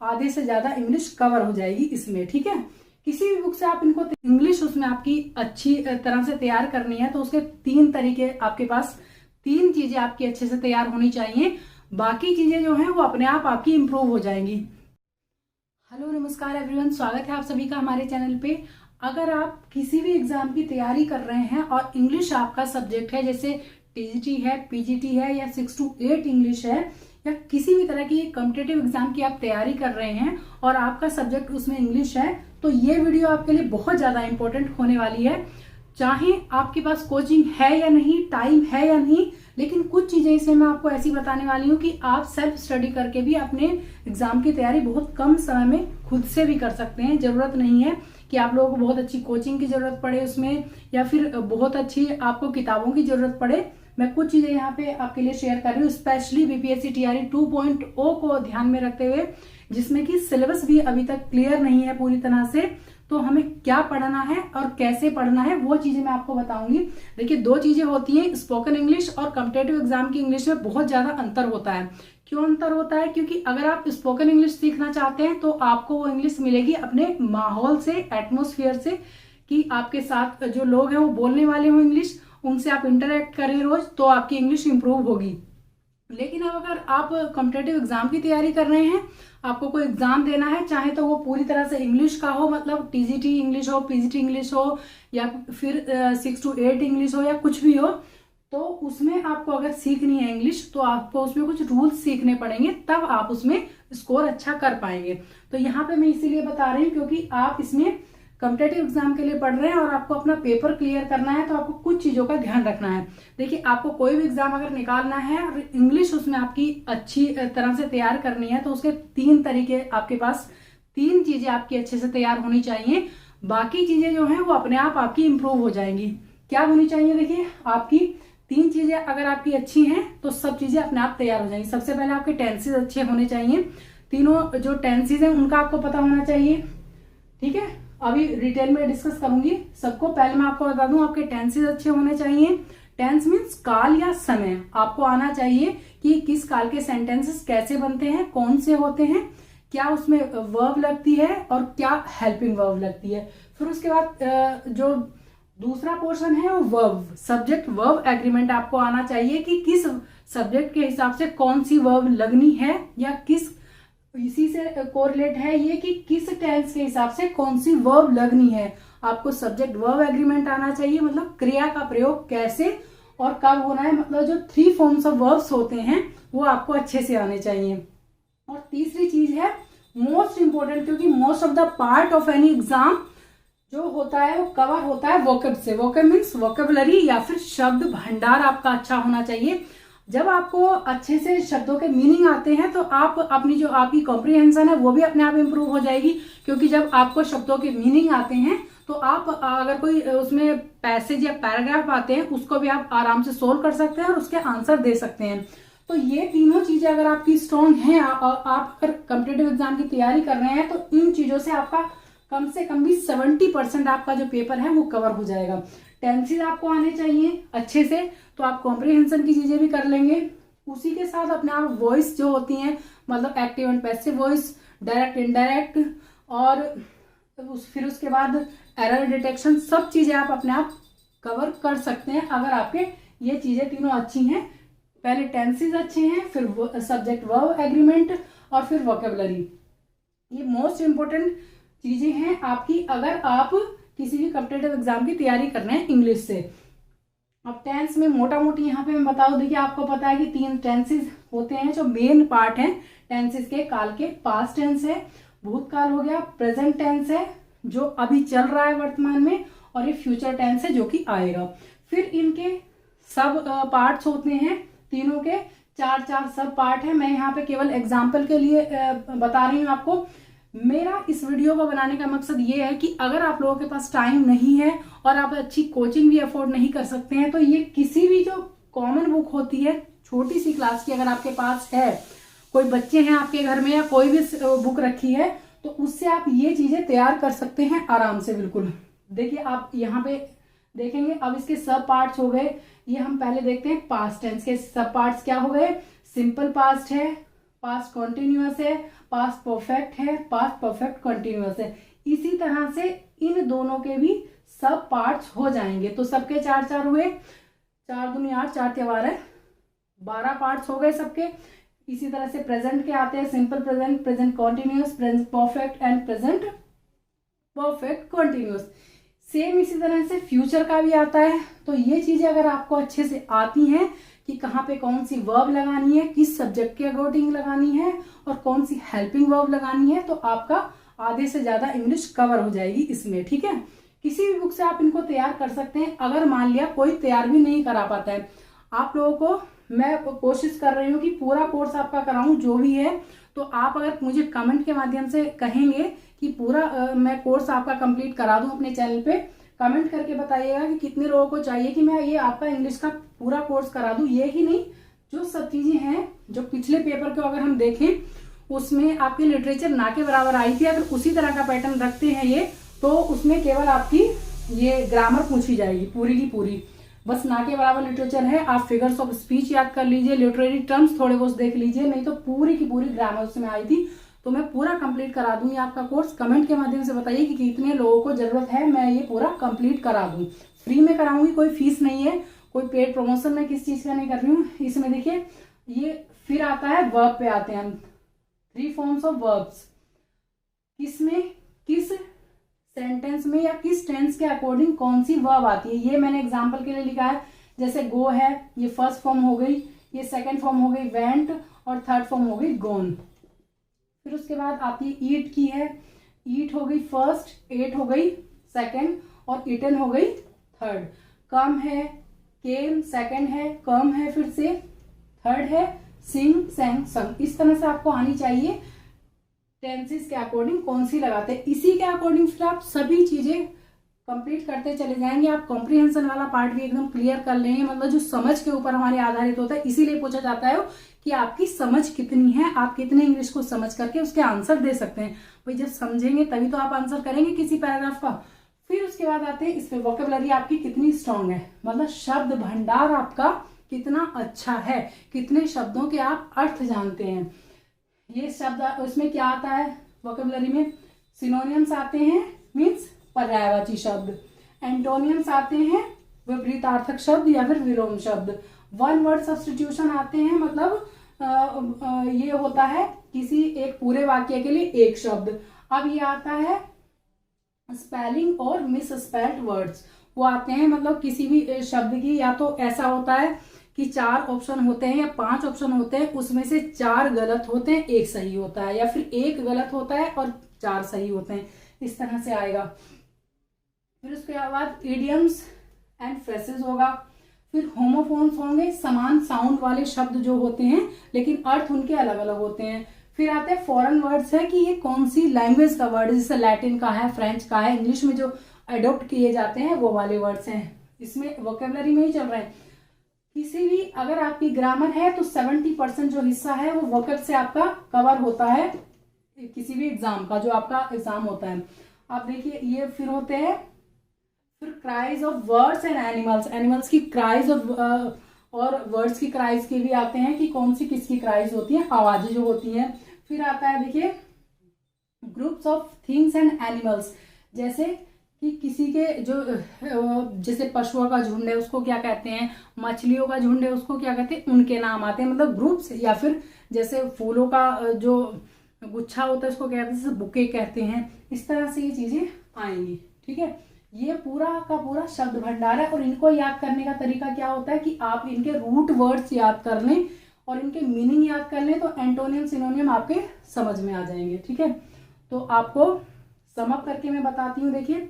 आधे से ज्यादा इंग्लिश कवर हो जाएगी इसमें, ठीक है। किसी भी बुक से आप इनको इंग्लिश उसमें आपकी अच्छी तरह से तैयार करनी है तो उसके 3 तरीके आपके पास, 3 चीजें आपकी अच्छे से तैयार होनी चाहिए, बाकी चीजें जो हैं वो अपने आप आपकी इंप्रूव हो जाएंगी। हेलो नमस्कार एवरीवन, स्वागत है आप सभी का हमारे चैनल पे। अगर आप किसी भी एग्जाम की तैयारी कर रहे हैं और इंग्लिश आपका सब्जेक्ट है, जैसे टीजीटी है, पीजीटी है या 6 to 8 इंग्लिश है, या किसी भी तरह की कॉम्पिटिटिव एग्जाम की आप तैयारी कर रहे हैं और आपका सब्जेक्ट उसमें इंग्लिश है, तो ये वीडियो आपके लिए बहुत ज्यादा इंपॉर्टेंट होने वाली है। चाहे आपके पास कोचिंग है या नहीं, टाइम है या नहीं, लेकिन कुछ चीजें इसमें मैं आपको ऐसी बताने वाली हूँ कि आप सेल्फ स्टडी करके भी अपने एग्जाम की तैयारी बहुत कम समय में खुद से भी कर सकते हैं। जरूरत नहीं है कि आप लोगों को बहुत अच्छी कोचिंग की जरूरत पड़े उसमें, या फिर बहुत अच्छी आपको किताबों की जरूरत पड़े। मैं कुछ चीजें यहाँ पे आपके लिए शेयर कर रही हूँ, स्पेशली बीपीएससी टीआरई 2.0 को ध्यान में रखते हुए, जिसमें कि सिलेबस भी अभी तक क्लियर नहीं है पूरी तरह से। तो हमें क्या पढ़ना है और कैसे पढ़ना है वो चीजें मैं आपको बताऊंगी। देखिए, 2 चीजें होती हैं, स्पोकन इंग्लिश और कॉम्पिटिटिव एग्जाम की इंग्लिश में बहुत ज्यादा अंतर होता है। क्यों अंतर होता है? क्योंकि अगर आप स्पोकन इंग्लिश सीखना चाहते हैं तो आपको वो इंग्लिश मिलेगी अपने माहौल से, एटमोस्फियर से, कि आपके साथ जो लोग हैं वो बोलने वाले हो इंग्लिश, उनसे आप इंटरेक्ट करें रोज, तो आपकी इंग्लिश इंप्रूव होगी। लेकिन अब अगर आप कॉम्पिटिटिव एग्जाम की तैयारी कर रहे हैं, आपको कोई एग्जाम देना है, चाहे तो वो पूरी तरह से इंग्लिश का हो, मतलब टीजीटी इंग्लिश हो, पीजीटी इंग्लिश हो, या फिर 6 to 8 इंग्लिश हो, या कुछ भी हो, तो उसमें आपको अगर सीखनी है इंग्लिश तो आपको उसमें कुछ रूल्स सीखने पड़ेंगे, तब आप उसमें स्कोर अच्छा कर पाएंगे। तो यहाँ पे मैं इसीलिए बता रही हूँ क्योंकि आप इसमें कॉम्पिटिटिव एग्जाम के लिए पढ़ रहे हैं और आपको अपना पेपर क्लियर करना है, तो आपको कुछ चीजों का ध्यान रखना है। देखिए, आपको कोई भी एग्जाम अगर निकालना है और इंग्लिश उसमें आपकी अच्छी तरह से तैयार करनी है, तो उसके 3 तरीके आपके पास, 3 चीजें आपकी अच्छे से तैयार होनी चाहिए, बाकी चीजें जो है वो अपने आप आपकी इंप्रूव हो जाएंगी। क्या होनी चाहिए? देखिए, आपकी 3 चीजें अगर आपकी अच्छी हैं तो सब चीजें अपने आप तैयार हो जाएंगी। सबसे पहले आपके टेंसेज अच्छे होने चाहिए, तीनों जो टेंसेज हैं उनका आपको पता होना चाहिए, ठीक है। अभी डिटेल में डिस्कस करूंगी सबको। पहले मैं आपको बता दूं, आपके टेंसेज अच्छे होने चाहिए। टेंस मीन्स काल या समय, आपको आना चाहिए कि किस काल के सेंटेंसेस कैसे बनते हैं, कौन से होते हैं, क्या उसमें वर्ब लगती है और क्या हेल्पिंग वर्ब लगती है। फिर उसके बाद जो दूसरा पोर्शन है वो वर्ब, सब्जेक्ट वर्ब एग्रीमेंट आपको आना चाहिए कि किस सब्जेक्ट के हिसाब से कौन सी वर्ब लगनी है, या किस, इसी से कोरिलेट है ये कि किस टेंस के हिसाब से कौन सी वर्ब लगनी है। आपको सब्जेक्ट वर्ब एग्रीमेंट आना चाहिए, मतलब क्रिया का प्रयोग कैसे और कब होना है, मतलब जो 3 फॉर्म्स ऑफ वर्ब्स होते हैं वो आपको अच्छे से आने चाहिए। और तीसरी चीज है मोस्ट इंपोर्टेंट, क्योंकि most of the part of any exam जो होता है वो कवर होता है वोकैब से। वोकैब मीन्स वोकैबुलरी या फिर शब्द भंडार आपका अच्छा होना चाहिए। जब आपको अच्छे से शब्दों के मीनिंग आते हैं तो आप अपनी जो आपकी कॉम्प्रिहेंशन है वो भी अपने आप इंप्रूव हो जाएगी, क्योंकि जब आपको शब्दों के मीनिंग आते हैं तो आप अगर कोई उसमें पैसेज या पैराग्राफ आते हैं उसको भी आप आराम से सोल्व कर सकते हैं और उसके आंसर दे सकते हैं। तो ये तीनों चीजें अगर आपकी स्ट्रॉन्ग हैं और आप अगर कॉम्पिटिटिव एग्जाम की तैयारी कर रहे हैं तो इन चीजों से आपका कम से कम भी 70% आपका जो पेपर है वो कवर हो जाएगा। टेंसेज आपको आने चाहिए अच्छे से, तो आप कॉम्प्रिहेंशन की चीजें भी कर लेंगे। उसी के साथ अपने आप वॉइस जो होती है, मतलब active and passive voice, direct indirect, और फिर उसके बाद एरर डिटेक्शन, सब चीजें आप अपने आप कवर कर सकते हैं अगर आपके ये चीजें तीनों अच्छी हैं। पहले टेंसेज अच्छे हैं, फिर सब्जेक्ट वर्ब एग्रीमेंट, और फिर वोकैबुलरी। ये मोस्ट इंपोर्टेंट चीजें हैं आपकी अगर आप किसी भी कॉम्पिटिटिव एग्जाम की तैयारी कर रहे हैं इंग्लिश से। अब टेंस में मोटा मोटी यहाँ पे मैं बताऊं, देखिए आपको पता है कि 3 टेंसेज होते हैं जो मेन पार्ट हैं टेंसेज के काल के। पास्ट टेंस है, भूतकाल हो गया, प्रेजेंट टेंस है जो अभी चल रहा है वर्तमान में, और ये फ्यूचर टेंस है जो कि आएगा। फिर इनके सब पार्ट्स होते हैं, तीनों के 4 सब पार्ट है। मैं यहाँ पे केवल एग्जाम्पल के लिए बता रही हूँ आपको। मेरा इस वीडियो को बनाने का मकसद ये है कि अगर आप लोगों के पास टाइम नहीं है और आप अच्छी कोचिंग भी अफोर्ड नहीं कर सकते हैं, तो ये किसी भी जो कॉमन बुक होती है छोटी सी क्लास की, अगर आपके पास है, कोई बच्चे हैं आपके घर में या कोई भी बुक रखी है, तो उससे आप ये चीजें तैयार कर सकते हैं आराम से, बिल्कुल। देखिए, आप यहाँ पे देखेंगे, अब इसके सब पार्ट्स हो गए। ये हम पहले देखते हैं पास्ट टेंस के सब पार्ट्स क्या हो गए। सिंपल पास्ट है, पास्ट कॉन्टिन्यूअस है, पास्ट परफेक्ट है, पास्ट परफेक्ट कॉन्टिन्यूअस है। इसी तरह से इन दोनों के भी सब पार्ट्स हो जाएंगे। तो सबके 4 हुए, 4 दूनी 8, 4 त्योहार है, 12 पार्ट्स हो गए सबके। इसी तरह से प्रेजेंट के आते हैं, simple present, present continuous, present perfect and present perfect continuous. Same इसी तरह से फ्यूचर का भी आता है। तो ये चीजें अगर आपको अच्छे से आती हैं कि कहाँ पे कौन सी वर्ब लगानी है, किस सब्जेक्ट के अकॉर्डिंग लगानी है और कौन सी हेल्पिंग वर्ब लगानी है, तो आपका आधे से ज्यादा इंग्लिश कवर हो जाएगी इसमें, ठीक है। किसी भी बुक से आप इनको तैयार कर सकते हैं। अगर मान लिया कोई तैयार भी नहीं करा पाता है, आप लोगों को मैं कोशिश कर रही हूँ कि पूरा कोर्स आपका कराऊं जो भी है। तो आप अगर मुझे कमेंट के माध्यम से कहेंगे कि पूरा मैं कोर्स आपका कंप्लीट करा दूं अपने चैनल पे, कमेंट करके बताइएगा कि कितने लोगों को चाहिए कि मैं ये आपका इंग्लिश का पूरा कोर्स करा दूं। ये ही नहीं, जो सब चीजें हैं जो पिछले पेपर को अगर हम देखें उसमें आपकी लिटरेचर ना के बराबर आई थी, अगर उसी तरह का पैटर्न रखते हैं ये, तो उसमें केवल आपकी ये ग्रामर पूछी जाएगी पूरी की पूरी। बस ना के बराबर लिटरेचर है, आप फिगर्स ऑफ स्पीच याद कर लीजिए, लिटरेरी टर्म्स थोड़े बहुत देख लीजिए, नहीं तो पूरी की पूरी ग्रामर उसमें आई थी। तो मैं पूरा कंप्लीट करा दूंगी आपका कोर्स। कमेंट के माध्यम से बताइए कि कितने लोगों को जरूरत है मैं ये पूरा कंप्लीट करा दूं। फ्री में कराऊंगी, कोई फीस नहीं है, कोई पेड प्रमोशन में किस चीज का नहीं कर रही हूँ। इसमें देखिए ये फिर आता है वर्ब पे आते हैं हम, 3 फॉर्म्स ऑफ वर्ब्स, किसमें किस सेंटेंस में या किस टेंस के अकॉर्डिंग कौन सी वर्ब आती है, ये मैंने एग्जाम्पल के लिए लिखा है। जैसे गो है, ये फर्स्ट फॉर्म हो गई, ये सेकंड फॉर्म हो गई वेंट, और थर्ड फॉर्म हो गई गोन। फिर उसके बाद आती है ईट की है, ईट हो गई फर्स्ट, एट हो गई सेकंड, और ईटन हो गई थर्ड। कम है, केम सेकंड है, कम है फिर से थर्ड है, सिंग सेंग संग। इस तरह से आपको आनी चाहिए टेंसेस के अकॉर्डिंग कौन सी लगाते हैं। इसी के अकॉर्डिंग फिर आप सभी चीजें कंप्लीट करते चले जाएंगे। आप कॉम्प्रिहेंशन वाला पार्ट भी एकदम क्लियर कर लेंगे, मतलब जो समझ के ऊपर हमारे आधारित होता है। इसीलिए पूछा जाता है कि आपकी समझ कितनी है, आप कितने इंग्लिश को समझ करके उसके आंसर दे सकते हैं। भाई जब समझेंगे तभी तो आप आंसर करेंगे किसी पैराग्राफ का। फिर उसके बाद आते हैं इस पे वोकेबुलरी आपकी कितनी स्ट्रांग है, मतलब शब्द भंडार आपका कितना अच्छा है, कितने शब्दों के आप अर्थ जानते हैं। ये शब्द उसमें क्या आता है वोकेबुलरी में, सिनोनियम्स आते हैं, मीन्स पर्यायवाची शब्द, एंटोनियम्स आते हैं विपरीतार्थक शब्द या फिर विलोम शब्द, वन वर्ड सब्स्टिट्यूशन आते हैं, मतलब ये होता है किसी एक पूरे वाक्य के लिए एक शब्द। अब ये आता है स्पेलिंग और मिस स्पेल्ड वर्ड्स, वो आते हैं मतलब किसी भी शब्द की या तो ऐसा होता है कि 4 ऑप्शन होते हैं या 5 ऑप्शन होते हैं, उसमें से 4 गलत होते हैं, 1 सही होता है, या फिर 1 गलत होता है और 4 सही होते हैं, इस तरह से आएगा। फिर उसके बाद इडियम्स एंड फ्रेसेस होगा। फिर होमोफोन्स होंगे, समान साउंड वाले शब्द जो होते हैं लेकिन अर्थ उनके अलग अलग होते हैं। फिर आते हैं फॉरेन वर्ड्स है कि ये कौन सी लैंग्वेज का वर्ड है, जैसे लैटिन का है, फ्रेंच का है, इंग्लिश में जो अडोप्ट किए जाते हैं वो वाले वर्ड्स हैं, इसमें वोकेबुलरी में ही चल रहे हैं। किसी भी अगर आपकी ग्रामर है तो 70% जो हिस्सा है वो वोकेब से आपका कवर होता है किसी भी एग्जाम का, जो आपका एग्जाम होता है। आप देखिए ये फिर होते हैं फिर cries of words and animals, animals की क्राइज और वर्ड्स की क्राइज के भी आते हैं कि कौन सी किसकी क्राइज होती है, आवाजें जो होती हैं। फिर आता है देखिए groups of things and animals, जैसे कि किसी के जो जैसे पशुओं का झुंड है उसको क्या कहते हैं, मछलियों का झुंड है उसको क्या कहते हैं, उनके नाम आते हैं, मतलब ग्रुप्स। या फिर जैसे फूलों का जो गुच्छा होता है उसको क्या कहते हैं, जैसे बुके कहते हैं। इस तरह से ये चीजें आएंगी, ठीक है। ये पूरा का पूरा शब्द भंडार है, और इनको याद करने का तरीका क्या होता है कि आप इनके रूट वर्ड्स याद कर लें और इनके मीनिंग याद कर लें, तो एंटोनियम सिनोनियम आपके समझ में आ जाएंगे, ठीक है। तो आपको समअप करके मैं बताती हूँ। देखिए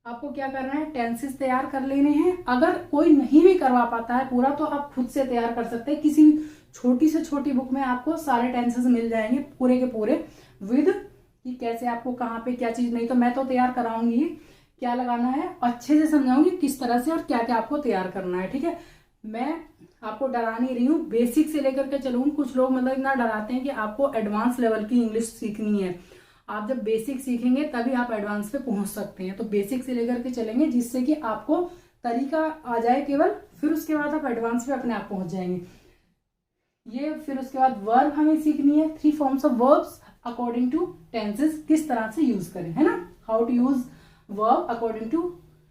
आपको क्या करना है, टेंसेस तैयार कर लेने हैं। अगर कोई नहीं भी करवा पाता है पूरा तो आप खुद से तैयार कर सकते हैं, किसी छोटी से छोटी बुक में आपको सारे टेंसेस मिल जाएंगे पूरे के पूरे विद कि कैसे आपको कहाँ पे क्या चीज, नहीं तो मैं तो तैयार कराऊंगी क्या लगाना है, अच्छे से समझाऊंगी किस तरह से और क्या क्या आपको तैयार करना है, ठीक है। मैं आपको डरा नहीं रही हूँ, बेसिक से लेकर के चलूंगी। कुछ लोग मतलब इतना डराते हैं कि आपको एडवांस लेवल की इंग्लिश सीखनी है, आप जब बेसिक सीखेंगे तभी आप एडवांस पे पहुंच सकते हैं। तो बेसिक से लेकर के चलेंगे जिससे कि आपको तरीका आ जाए केवल, फिर उसके बाद आप एडवांस पे अपने आप पहुंच जाएंगे। ये फिर उसके बाद वर्ब हमें सीखनी है, 3 forms of verbs according to tenses, किस तरह से यूज करें, है ना, how to use verb according to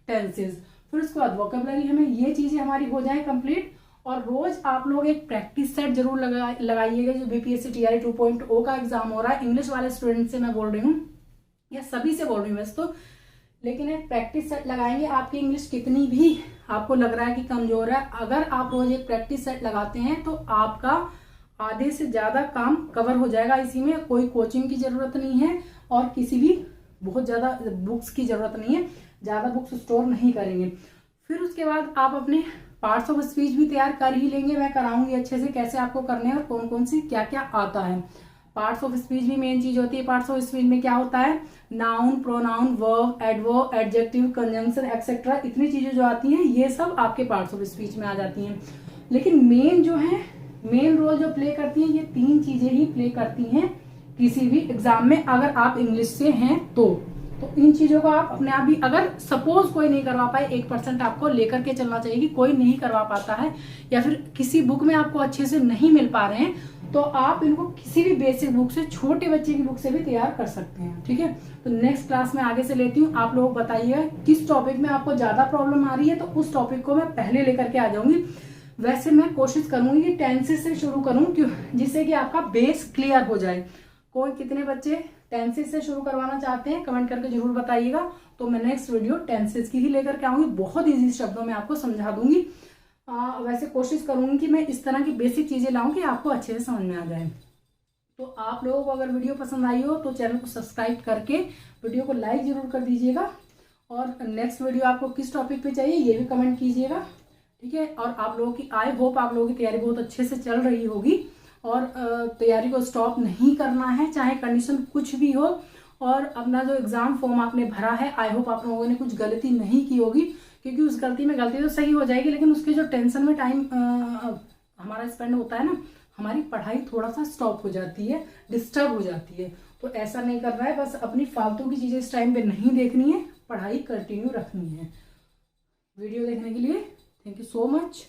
tenses. फिर उसके बाद वोकेबलरी, हमें ये चीजें हमारी हो जाए कंप्लीट। और रोज आप लोग एक प्रैक्टिस सेट जरूर लगाइएगा। जो बीपीएससी टीआरई 2.0 का एग्जाम हो रहा है, इंग्लिश वाले स्टूडेंट से मैं बोल रही हूँ या सभी से बोल रही हूँ वैसे तो, लेकिन एक प्रैक्टिस सेट लगाएंगे। आपकी इंग्लिश कितनी भी आपको लग रहा है कि कमजोर है, अगर आप रोज एक प्रैक्टिस सेट लगाते हैं तो आपका आधे से ज्यादा काम कवर हो जाएगा। इसी में कोई कोचिंग की जरूरत नहीं है और किसी भी बहुत ज्यादा बुक्स की जरूरत नहीं है, ज्यादा बुक्स स्टोर नहीं करेंगे। फिर उसके बाद आप अपने पार्ट्स ऑफ स्पीच भी तैयार कर ही लेंगे। मैं कराऊंगी अच्छे से कैसे आपको करने हैं और कौन कौन सी क्या क्या आता है। पार्ट्स ऑफ स्पीच भी मेन चीज होती है। पार्ट्स ऑफ स्पीच में क्या होता है, noun, pronoun, verb, adverb, adjective, conjunction etcetera, इतनी चीजें जो आती हैं ये सब आपके पार्ट्स ऑफ स्पीच में आ जाती हैं। लेकिन मेन जो है, मेन रोल जो प्ले करती हैं, ये 3 चीजें ही प्ले करती हैं किसी भी एग्जाम में, अगर आप इंग्लिश से हैं तो इन चीजों को आप अपने आप भी, अगर सपोज कोई नहीं करवा पाए, 1% आपको लेकर के चलना चाहिए कि कोई नहीं करवा पाता है या फिर किसी बुक में आपको अच्छे से नहीं मिल पा रहे हैं, तो आप इनको किसी भी बेसिक बुक से, छोटे बच्चे की बुक से भी तैयार कर सकते हैं। ठीक है, तो नेक्स्ट क्लास में आगे से लेती हूँ। आप लोग बताइएगा किस टॉपिक में आपको ज्यादा प्रॉब्लम आ रही है, तो उस टॉपिक को मैं पहले लेकर के आ जाऊंगी। वैसे मैं कोशिश करूंगी कि टेंसेस से शुरू करूं, क्यों, जिससे कि आपका बेस क्लियर हो जाए। कोई कितने बच्चे टेंसेस से शुरू करवाना चाहते हैं कमेंट करके जरूर बताइएगा। तो मैं नेक्स्ट वीडियो टेंसेस की ही लेकर के आऊंगी, बहुत इजी शब्दों में आपको समझा दूंगी। वैसे कोशिश करूंगी कि मैं इस तरह की बेसिक चीजें लाऊं कि आपको अच्छे से समझ में आ जाए। तो आप लोगों को अगर वीडियो पसंद आई हो तो चैनल को सब्सक्राइब करके वीडियो को लाइक जरूर कर दीजिएगा। और नेक्स्ट वीडियो आपको किस टॉपिक पे चाहिए ये भी कमेंट कीजिएगा। ठीक है, और आप लोगों की, आई होप आप लोगों की तैयारी बहुत अच्छे से चल रही होगी और तैयारी को स्टॉप नहीं करना है, चाहे कंडीशन कुछ भी हो। और अपना जो एग्जाम फॉर्म आपने भरा है, आई होप आप लोगों ने कुछ गलती नहीं की होगी, क्योंकि उस गलती तो सही हो जाएगी, लेकिन उसके जो टेंशन में टाइम हमारा स्पेंड होता है ना, हमारी पढ़ाई थोड़ा सा स्टॉप हो जाती है, डिस्टर्ब हो जाती है। तो ऐसा नहीं करना है, बस अपनी फालतू की चीजें इस टाइम पे नहीं देखनी है, पढ़ाई कंटिन्यू रखनी है। वीडियो देखने के लिए थैंक यू सो मच।